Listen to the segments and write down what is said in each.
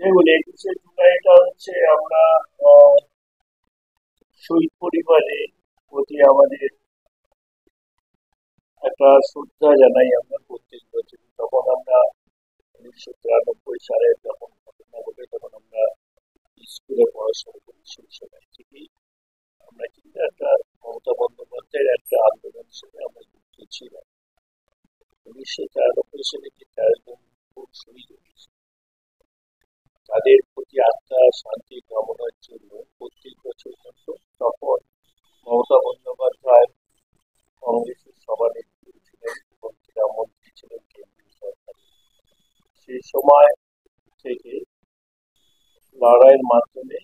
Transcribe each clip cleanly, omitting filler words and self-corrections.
দেখুন, 21শে জুলাইটা হচ্ছে আমরা আহ, শহীদ পরিবারের প্রতি আমাদের একটা শ্রদ্ধা জানাই আমরা প্রত্যেক বছর। তখন আমরা 1993 সালে যখন ঘটনা ঘটে তখন আমরা স্কুলে পড়াশোনা করি, সেই সময় থেকেই আমরা কিন্তু একটা মমতা বন্দ্যোপাধ্যায়ের একটা আন্দোলনের সাথে আমরা যুক্ত ছিলাম। 1993 সালে যে 13 জন খুব শহীদ হয়েছে, তাদের প্রতি আত্মার শান্তি কামনার জন্য প্রত্যেক বছর কিন্তু তখন মমতা বন্দ্যোপাধ্যায় কংগ্রেসের সভানেত্রী ছিলেন এবং ক্রীড়ামন্ত্রী ছিলেন কেন্দ্রীয় সরকারে। সেই সময় থেকে লড়াইয়ের মাধ্যমে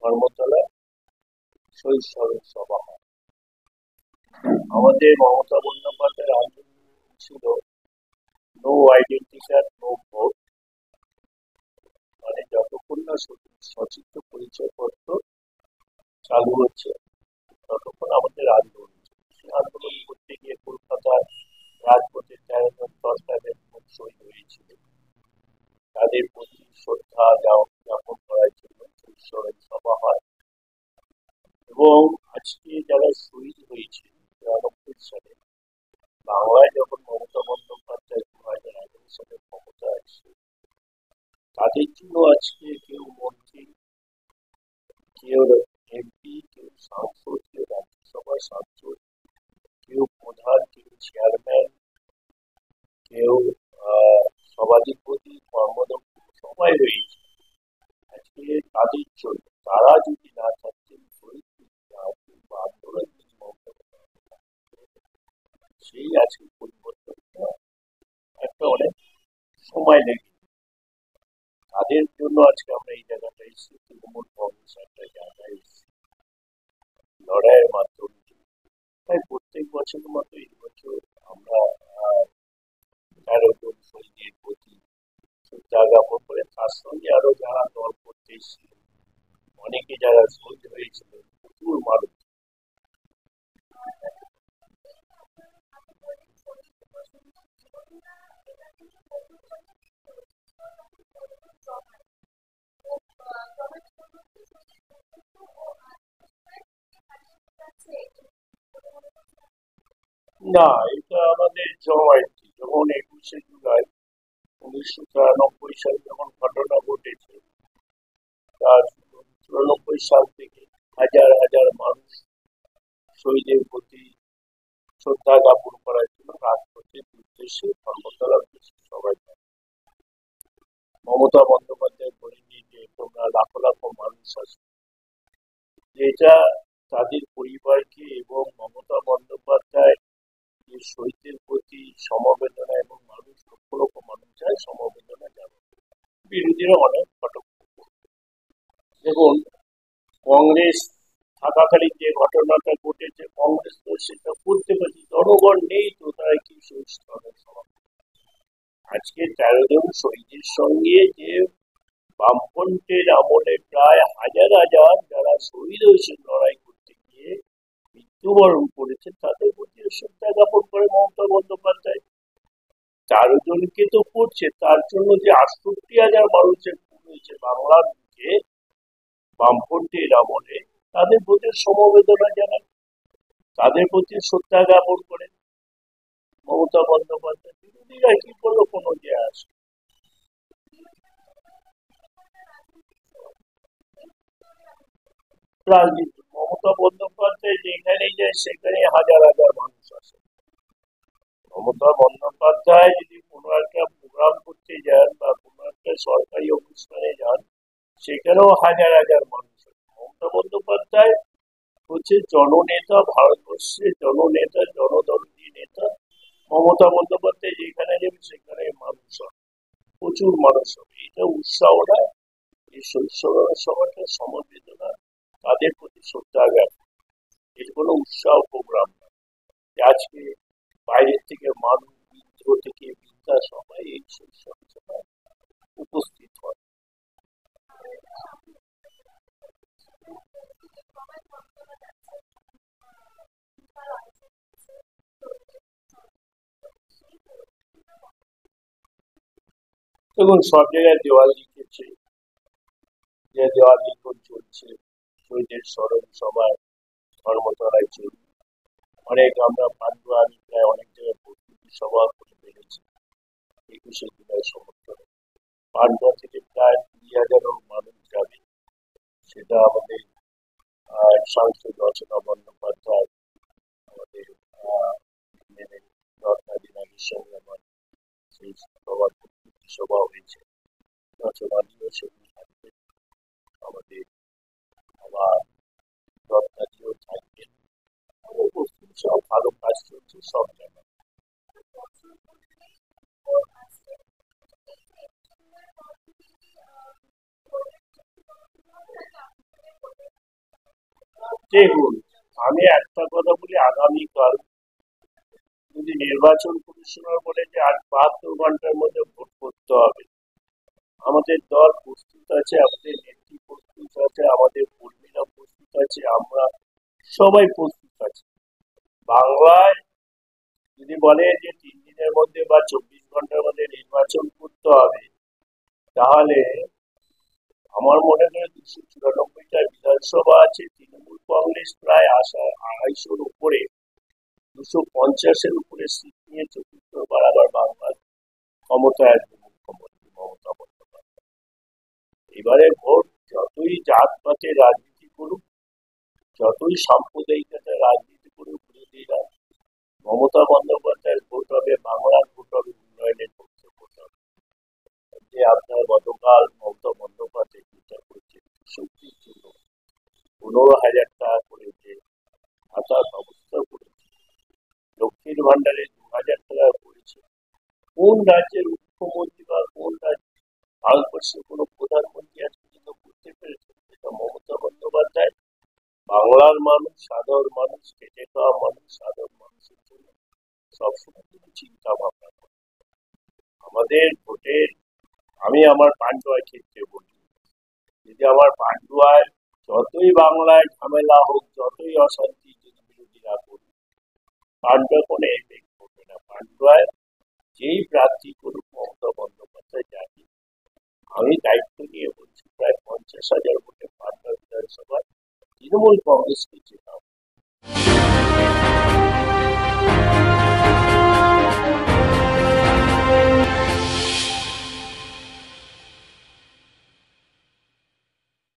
ধর্মতলায় শহীদ স্মরণ সভা হয়। আমাদের মমতা বন্দ্যোপাধ্যায়ের আন্দোলন ছিল no identity card no vote, মানে যতক্ষণ না সচিত্র পরিচয়পত্র চালু হচ্ছে ততক্ষণ আমাদের আন্দোলন চলছে। সেই আন্দোলন করতে গিয়ে কলকাতার রাজপথে 13 জন সরকারের শহীদ হয়েছিল। তাদের প্রতি শ্রদ্ধা জ্ঞাপন করার জন্য শহীদ স্মরণ সভা হয়। এবং আজকে যারা শহীদ হয়েছে 93 সালে, বাংলায় যখন মমতা বন্দ্যোপাধ্যায় 2011 সালে ক্ষমতা আসে, তাদের জন্য আজকে কেউ মন্ত্রী, কেউ এমপি, কেউ সাংসদ, কেউ রাজ্যসভার সাংসদ, কেউ প্রধান, কেউ চেয়ারম্যান, কেউ সভাধিপতি, কর্মদক্ষ, সবাই রয়েছে আজকে তাদের জন্য। তারা যদি না থাকতেন, শহীদ যদি না হতেন বা আন্দোলন যদি মমতা সেই আজকে পরিবর্তনটা একটা অনেক সময় লেগে, তাদের জন্য আজকে আমরা এই জায়গাটা এসেছি, তৃণমূল কংগ্রেস একটা জায়গায় এসেছি লড়াইয়ের মাধ্যমে। তাই প্রত্যেক বছরের মতো এই বছর আমরা 13 জন শহীদের প্রতি শ্রদ্ধা জ্ঞাপন করে তার সঙ্গে আরো যারা দল করতে এসেছিল, অনেকে যারা শহীদ হয়েছিলেন, প্রচুর মানুষ। না, এটা আমাদের জমায়েত। যখন 21শে জুলাই 1993 সালে যখন ঘটনা ঘটেছে, তার 1994 সাল থেকে হাজার হাজার মানুষ শহীদের প্রতি শ্রদ্ধা জ্ঞাপন করার জন্য রাজপথের উদ্দেশ্যে ধর্মতলার উদ্দেশ্যে সবাই যায়। মমতা বন্দ্যোপাধ্যায় বলেনি যে তোমরা লাখো লাখো মানুষ আসো, যেটা তাদের পরিবারকে এবং মমতা বন্দ্যোপাধ্যায় যে শহীদদের প্রতি সমবেদনা এবং মানুষ লক্ষ লক্ষ মানুষ যায় সমবেদনা জানাতে। বিরোধীরা অনেক কটূক্তি করে। দেখুন, কংগ্রেস থাকাকালীন যে ঘটনাটা ঘটেছে, কংগ্রেস তো সেটা করতে পারছে, জনগণ নেই তো তারা কি শহীদ স্মরণ সভা। আজকে 13 জন শহীদের সঙ্গে যে বামফ্রন্টের আমলে প্রায় হাজার হাজার যারা শহীদ হয়েছে লড়াই করতে গিয়ে মৃত্যুবরণ করেছে, তাদের প্রতি শ্রদ্ধা জ্ঞাপন করে মমতা বন্দ্যোপাধ্যায়। 13 জনকে তো করছে, তার জন্য যে 68,000 মানুষের খুন হয়েছে বাংলার বুকে বামফ্রন্টের আমলে, তাদের প্রতি সমবেদনা জানান, তাদের প্রতি শ্রদ্ধা জ্ঞাপন করে মমতা বন্দ্যোপাধ্যায়। বিরোধীরা কি করলো, কোনো যে আসে রাজনীতি। মমতা বন্দ্যোপাধ্যায় যেখানেই যায় সেখানে হাজার হাজার মানুষ আসে। মমতা বন্দ্যোপাধ্যায় যদি কোনো একটা প্রোগ্রাম করতে যান বা কোনো একটা সরকারি অনুষ্ঠানে যান, সেখানেও হাজার হাজার মানুষ আসে। মমতা বন্দ্যোপাধ্যায় হচ্ছে জননেতা, ভারতবর্ষের জননেতা, জনদরদী নেতা। মমতা বন্দ্যোপাধ্যায় যেখানে যাবে সেখানে মানুষ হবে, প্রচুর মানুষ হবে। এটা উৎসাহটা, এই শৈশব সভাটা সমবেদনা, তাদের প্রতি শ্রদ্ধা জ্ঞাপন। এর কোনো উৎসাহ প্রোগ্রাম না যে আজকে বাইরের থেকে মানুষ, বিদ্রোহ থেকে বিদ্যা সবাই এই শৈশব সভায় উপস্থিত হয়। এবং সব জায়গায় দেওয়াল লিখেছে, যে দেওয়াল লিখন চলছে, শহীদের স্মরণ সভায় ধর্মতলায় চলবে। অনেক আমরা পান্ডুয়া, আমি প্রায় অনেক জায়গায় প্রস্তুতি সভা করে ফেলেছি 21শে জুলাই সমর্থনে। পান্ডুয়া থেকে প্রায় 20,000 মানুষ যাবে। সেটা আমাদের সাংসদ রচনা বন্দ্যোপাধ্যায়, আমাদের রত্নাদিনাদের সঙ্গে আমার সেই সবার প্রস্তুতি সভা হয়েছে। রচনাদিও সেদিন থাকবে, আমাদের আবার রত্নাদিও থাকবেন। প্রস্তুতি সব ভালো কাজ চলছে সব জায়গায়। দেখুন, আমি একটা কথা বলি, আগামীকাল যদি নির্বাচন কমিশনার বলে যে আর 72 ঘন্টার মধ্যে ভোট করতে হবে, আমাদের দল প্রস্তুত আছে, আমাদের নেত্রী প্রস্তুত আছে, আমাদের কর্মীরা প্রস্তুত আছে, আমরা সবাই প্রস্তুত আছি। বাংলায় যদি বলে যে 3 দিনের মধ্যে বা 24 ঘন্টার মধ্যে নির্বাচন করতে হবে, তাহলে আমার মনে হয় 294টা বিধানসভা আছে, তৃণমূল কংগ্রেস প্রায় 250-র উপরে, 250-এর উপরে সিট নিয়ে চতুর্থবার আবার বাংলার ক্ষমতায় আসবে মুখ্যমন্ত্রী মমতা বন্দ্যোপাধ্যায়। এবারে ভোট যতই জাতপাতের রাজনীতি করুক, যতই সাম্প্রদায়িকতার রাজনীতি করুক বিরোধীরা, মমতা বন্দ্যোপাধ্যায়ের ভোট হবে বাংলার ভোট হবে, উন্নয়নের পক্ষে ভোট হবে। যে আপনার গতকাল মমতা বন্দ্যোপাধ্যায় চিন্তা করছে কৃষকদের জন্য 15,000 টাকা করে যে ভাতার ব্যবস্থা করেছে, লক্ষ্মীর ভান্ডারে 2,000 টাকা করেছে। কোন রাজ্যের মুখ্যমন্ত্রী বা কোন রাজ্য ভারতবর্ষের কোন প্রধানমন্ত্রী আজকে কিন্তু করতে পেরেছে? এটা মমতা বন্দ্যোপাধ্যায় বাংলার মানুষ, সাধারণ মানুষ, খেটে খাওয়া মানুষ, সাধারণ মানুষের জন্য সবসময় কিন্তু চিন্তা ভাবনা করে। আমাদের ভোটের, আমি আমার পান্ডুয়ার ক্ষেত্রে বলি, যদি আমার পান্ডুয়ায় যতই বাংলায় ঝামেলা হোক, যতই অশান্তি যদি বিরোধীরা করুক, পান্ডুয়া কোনো এফেক্ট করবে না। পান্ডুয়ায় যেই প্রার্থী করুক মমতা বন্দ্যোপাধ্যায় যাবে। আমি দায়িত্ব নিয়ে বলছি, প্রায় 50,000 ভোটে পান্ডুয়া বিধানসভায় তৃণমূল কংগ্রেসকে